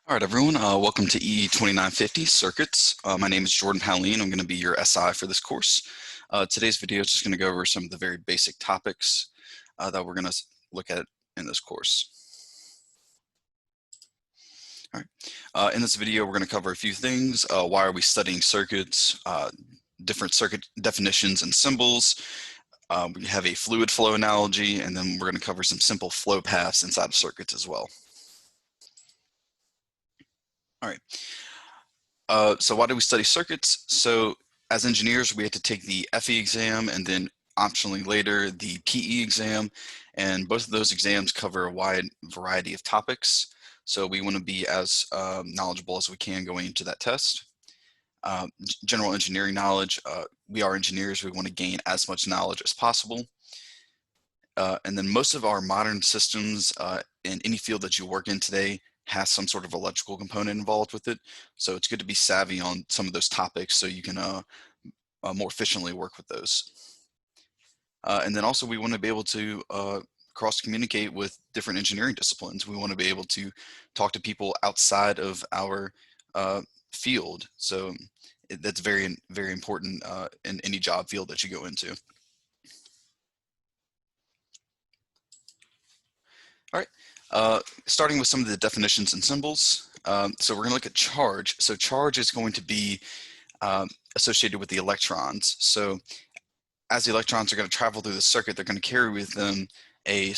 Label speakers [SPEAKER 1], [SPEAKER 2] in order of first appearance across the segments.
[SPEAKER 1] All right, everyone, welcome to EE 2950 Circuits. My name is Jordan Pauline. I'm going to be your SI for this course. Today's video is just going to go over some of the very basic topics that we're going to look at in this course. All right. In this video, we're going to cover a few things. Why are we studying circuits, different circuit definitions and symbols. We have a fluid flow analogy, and then we're going to cover some simple flow paths inside of circuits as well. All right. So why do we study circuits? So as engineers, we have to take the FE exam and then optionally later the PE exam. And both of those exams cover a wide variety of topics. So we want to be as knowledgeable as we can going into that test. General engineering knowledge, we are engineers, we want to gain as much knowledge as possible. And then most of our modern systems in any field that you work in today has some sort of electrical component involved with it. So it's good to be savvy on some of those topics so you can more efficiently work with those. And then also we want to be able to cross-communicate with different engineering disciplines. We want to be able to talk to people outside of our field. So that's very, very important in any job field that you go into. All right, starting with some of the definitions and symbols. So we're going to look at charge. So charge is going to be associated with the electrons. So as the electrons are going to travel through the circuit, they're going to carry with them a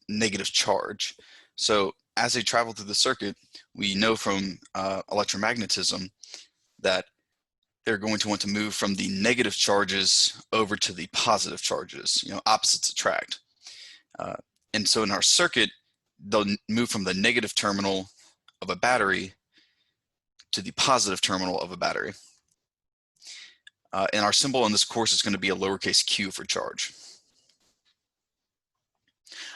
[SPEAKER 1] negative charge. So as they travel through the circuit, we know from electromagnetism that they're going to want to move from the negative charges over to the positive charges. You know, opposites attract. And so in our circuit, they'll move from the negative terminal of a battery to the positive terminal of a battery. And our symbol in this course is going to be a lowercase q for charge.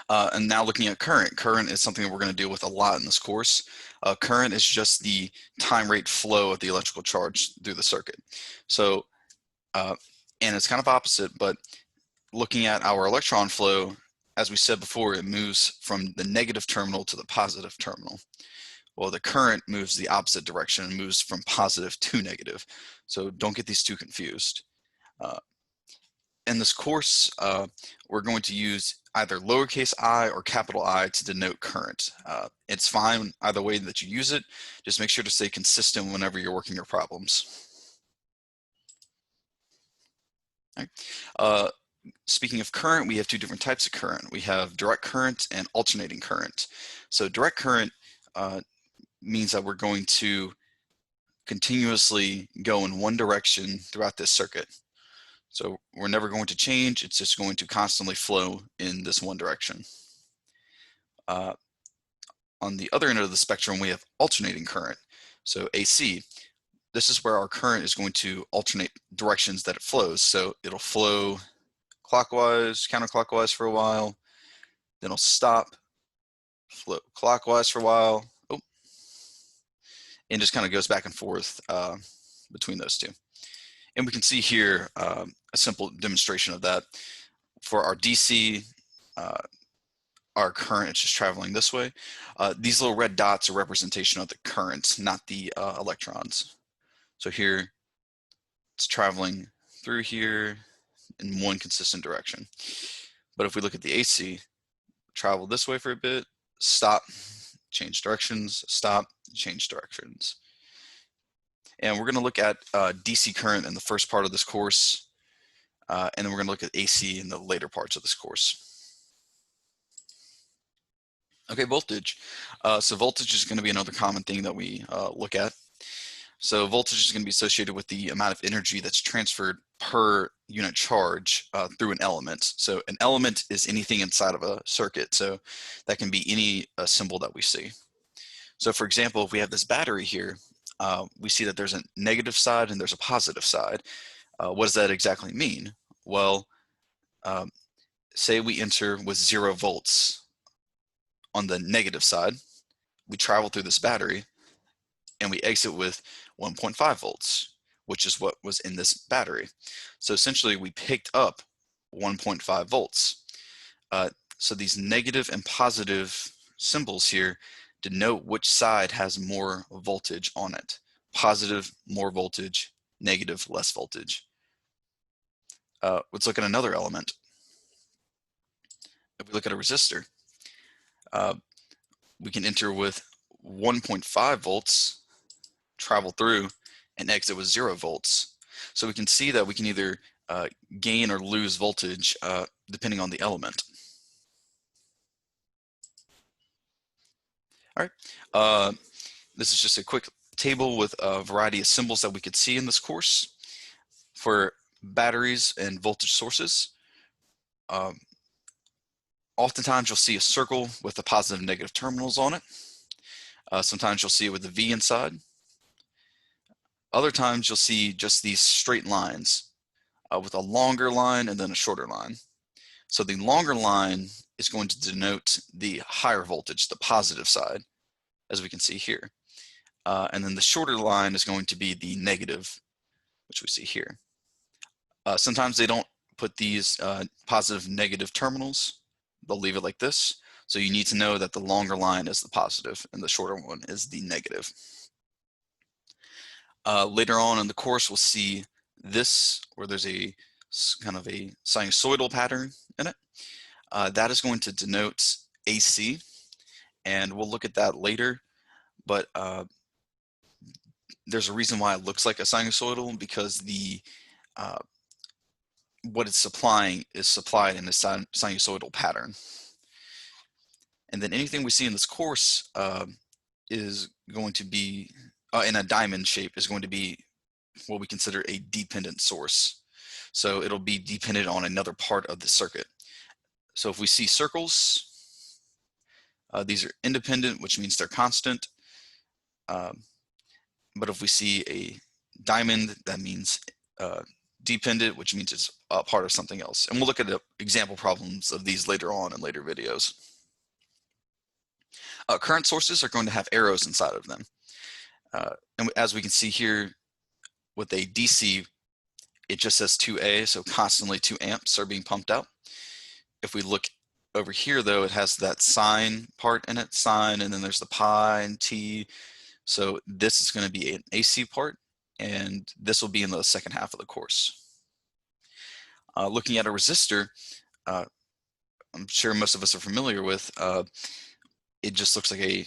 [SPEAKER 1] And now looking at current. Current is something that we're going to deal with a lot in this course. Current is just the time rate flow of the electrical charge through the circuit. So, and it's kind of opposite, but looking at our electron flow, as we said before, it moves from the negative terminal to the positive terminal. Well, the current moves the opposite direction and moves from positive to negative. So don't get these two confused. In this course, we're going to use either lowercase I or capital I to denote current. It's fine either way that you use it. Just make sure to stay consistent whenever you're working your problems. All right. Speaking of current, we have two different types of current. We have direct current and alternating current. So direct current means that we're going to continuously go in one direction throughout this circuit. So we're never going to change. It's just going to constantly flow in this one direction. On the other end of the spectrum, we have alternating current. So AC, this is where our current is going to alternate directions that it flows. So it'll flow clockwise, counterclockwise for a while, then it'll stop, flow clockwise for a while, and just kind of goes back and forth between those two. And we can see here a simple demonstration of that. For our DC, our current is just traveling this way. These little red dots are representation of the current, not the electrons. So here, it's traveling through here in one consistent direction. But if we look at the AC, travel this way for a bit, stop, change directions, stop, change directions. And we're going to look at DC current in the first part of this course, and then we're going to look at AC in the later parts of this course. Okay, voltage. So voltage is going to be another common thing that we look at. So voltage is going to be associated with the amount of energy that's transferred per unit charge through an element. So an element is anything inside of a circuit. So that can be any symbol that we see. So for example, if we have this battery here, we see that there's a negative side and there's a positive side. What does that exactly mean? Well, say we enter with 0 volts on the negative side, we travel through this battery, and we exit with 1.5 volts, which is what was in this battery. So essentially, we picked up 1.5 volts. So these negative and positive symbols here denote which side has more voltage on it. Positive, more voltage; negative, less voltage. Let's look at another element. If we look at a resistor, we can enter with 1.5 volts, travel through, and exit with 0 volts. So we can see that we can either gain or lose voltage depending on the element. All right, this is just a quick table with a variety of symbols that we could see in this course for batteries and voltage sources. Oftentimes you'll see a circle with the positive and negative terminals on it. Sometimes you'll see it with the V inside. Other times you'll see just these straight lines with a longer line and then a shorter line. So the longer line is going to denote the higher voltage, the positive side, as we can see here. And then the shorter line is going to be the negative, which we see here. Sometimes they don't put these positive negative terminals. They'll leave it like this. So you need to know that the longer line is the positive and the shorter one is the negative. Later on in the course, we'll see this, where there's a kind of a sinusoidal pattern in it. That is going to denote AC, and we'll look at that later. But there's a reason why it looks like a sinusoidal, because the what it's supplying is supplied in a sinusoidal pattern. And then anything we see in this course is going to be in a diamond shape, is going to be what we consider a dependent source. So it'll be dependent on another part of the circuit. So if we see circles, these are independent, which means they're constant. But if we see a diamond, that means dependent, which means it's a part of something else. And we'll look at example problems of these later on in later videos. Current sources are going to have arrows inside of them. And as we can see here with a DC, it just says 2A, so constantly 2 amps are being pumped out. If we look over here though, it has that sine part in it, sine, and then there's the pi and t. So this is going to be an AC part, and this will be in the second half of the course. Looking at a resistor, I'm sure most of us are familiar with, it just looks like a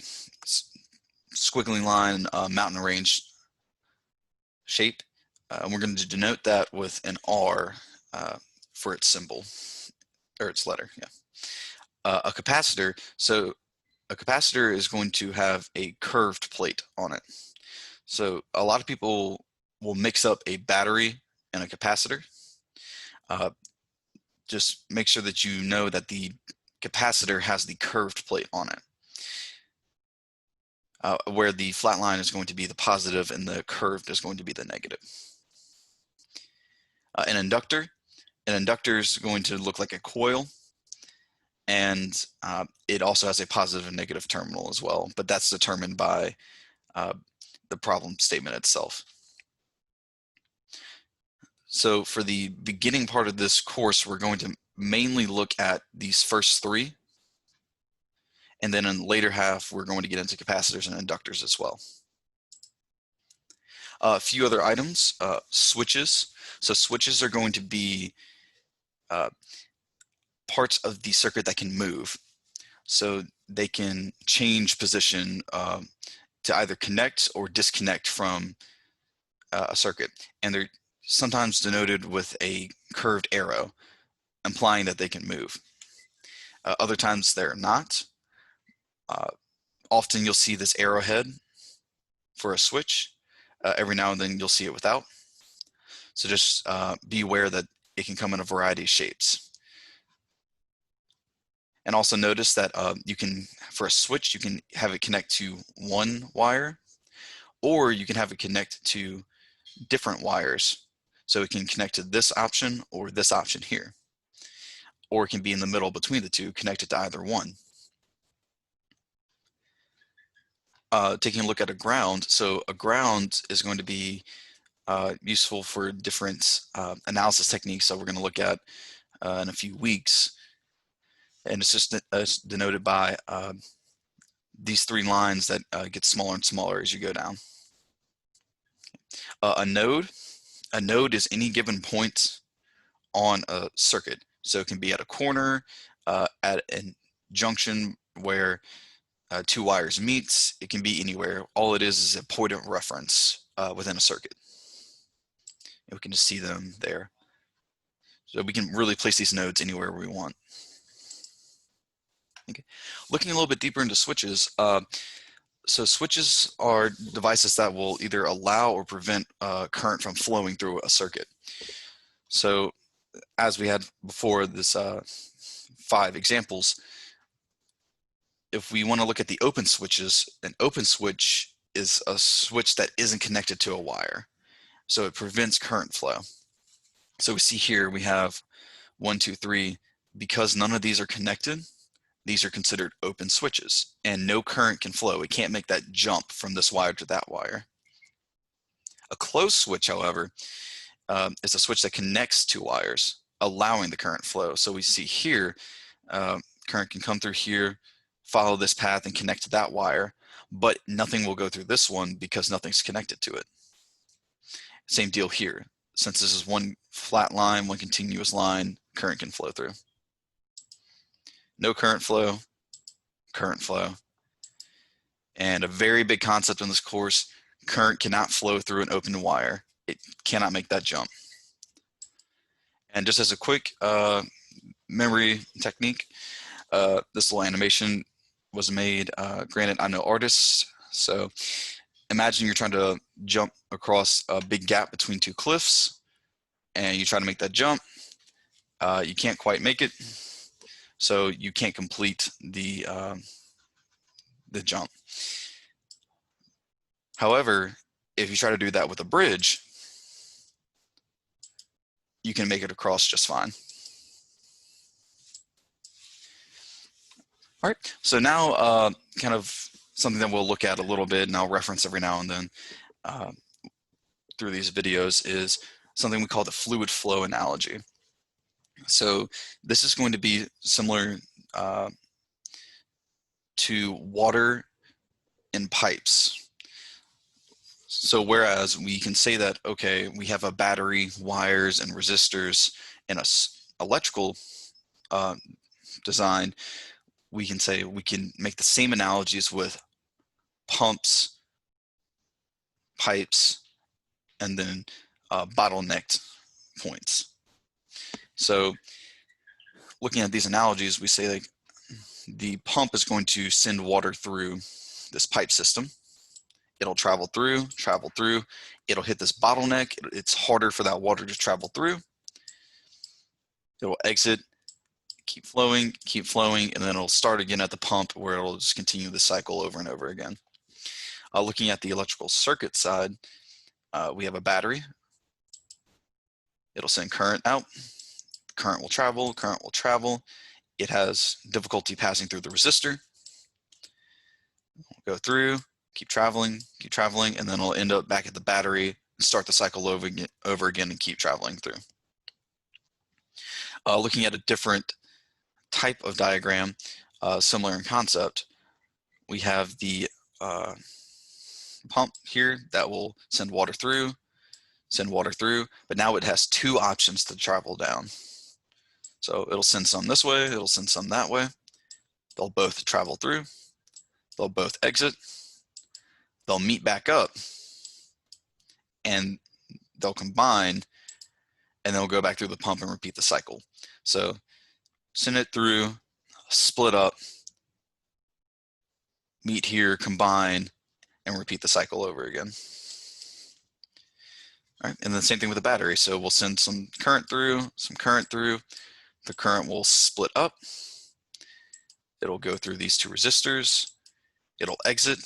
[SPEAKER 1] squiggly line, mountain range shape. We're going to denote that with an R for its symbol, or its letter, yeah. A capacitor, so a capacitor is going to have a curved plate on it. So a lot of people will mix up a battery and a capacitor. Just make sure that you know that the capacitor has the curved plate on it, where the flat line is going to be the positive and the curved is going to be the negative. An inductor is going to look like a coil, and it also has a positive and negative terminal as well, but that's determined by the problem statement itself. So for the beginning part of this course, we're going to mainly look at these first three, and then in the later half, we're going to get into capacitors and inductors as well. A few other items, switches. So switches are going to be parts of the circuit that can move. So they can change position to either connect or disconnect from a circuit. And they're sometimes denoted with a curved arrow, implying that they can move. Other times they're not. Often you'll see this arrowhead for a switch. Every now and then you'll see it without. So just be aware that it can come in a variety of shapes. And also notice that you can, for a switch, you can have it connect to one wire, or you can have it connect to different wires. So it can connect to this option or this option here, or it can be in the middle between the two, connected to either one. Taking a look at a ground, so a ground is going to be useful for different analysis techniques that we're going to look at in a few weeks. And it's just denoted by these three lines that get smaller and smaller as you go down. A node is any given point on a circuit. So it can be at a corner, at a junction where two wires meet. It can be anywhere. All it is a point of reference within a circuit. And we can just see them there. So we can really place these nodes anywhere we want. Okay. Looking a little bit deeper into switches, so switches are devices that will either allow or prevent current from flowing through a circuit. So as we had before, this 5 examples, if we want to look at the open switches, an open switch is a switch that isn't connected to a wire. So it prevents current flow. So we see here we have 1, 2, 3. Because none of these are connected, these are considered open switches, and no current can flow. It can't make that jump from this wire to that wire. A closed switch, however, is a switch that connects two wires, allowing the current flow. So we see here, current can come through here, follow this path and connect to that wire, but nothing will go through this one because nothing's connected to it. Same deal here. Since this is one flat line, one continuous line, current can flow through. No current flow, current flow. And a very big concept in this course, current cannot flow through an open wire. It cannot make that jump. And just as a quick memory technique, this little animation was made, granted I'm no artist, so imagine you're trying to jump across a big gap between two cliffs and you try to make that jump. You can't quite make it, so you can't complete the jump. However, if you try to do that with a bridge, you can make it across just fine. All right, so now kind of something that we'll look at a little bit and I'll reference every now and then through these videos is something we call the fluid flow analogy. So this is going to be similar to water in pipes. So whereas we can say that, okay, we have a battery, wires, and resistors in a electrical design, we can say we can make the same analogies with pumps, pipes, and then bottlenecked points. So looking at these analogies, we say like the pump is going to send water through this pipe system. It'll travel through, it'll hit this bottleneck. It's harder for that water to travel through. It'll exit, keep flowing, and then it'll start again at the pump where it'll just continue the cycle over and over again. Looking at the electrical circuit side, we have a battery. It'll send current out. Current will travel. It has difficulty passing through the resistor. We'll go through, keep traveling, and then it'll end up back at the battery and start the cycle over again and keep traveling through. Looking at a different type of diagram, similar in concept, we have the pump here that will send water through, but now it has two options to travel down. So it'll send some this way, it'll send some that way. They'll both travel through, they'll both exit, they'll meet back up, and they'll combine, and they'll go back through the pump and repeat the cycle. So send it through, split up, meet here, combine, and repeat the cycle over again. All right, and then the same thing with the battery. So we'll send some current through, the current will split up, it'll go through these two resistors, it'll exit,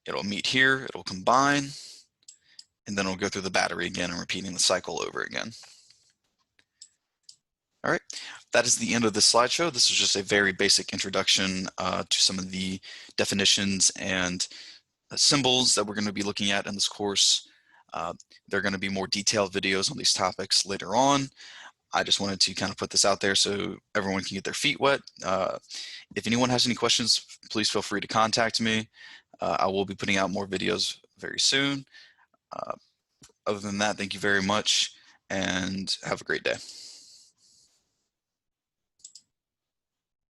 [SPEAKER 1] it'll meet here, it'll combine, and then it'll go through the battery again and repeating the cycle over again. All right, that is the end of this slideshow. This is just a very basic introduction to some of the definitions and symbols that we're going to be looking at in this course. There are going to be more detailed videos on these topics later on. I just wanted to kind of put this out there so everyone can get their feet wet. If anyone has any questions, please feel free to contact me. I will be putting out more videos very soon. Other than that, thank you very much and have a great day.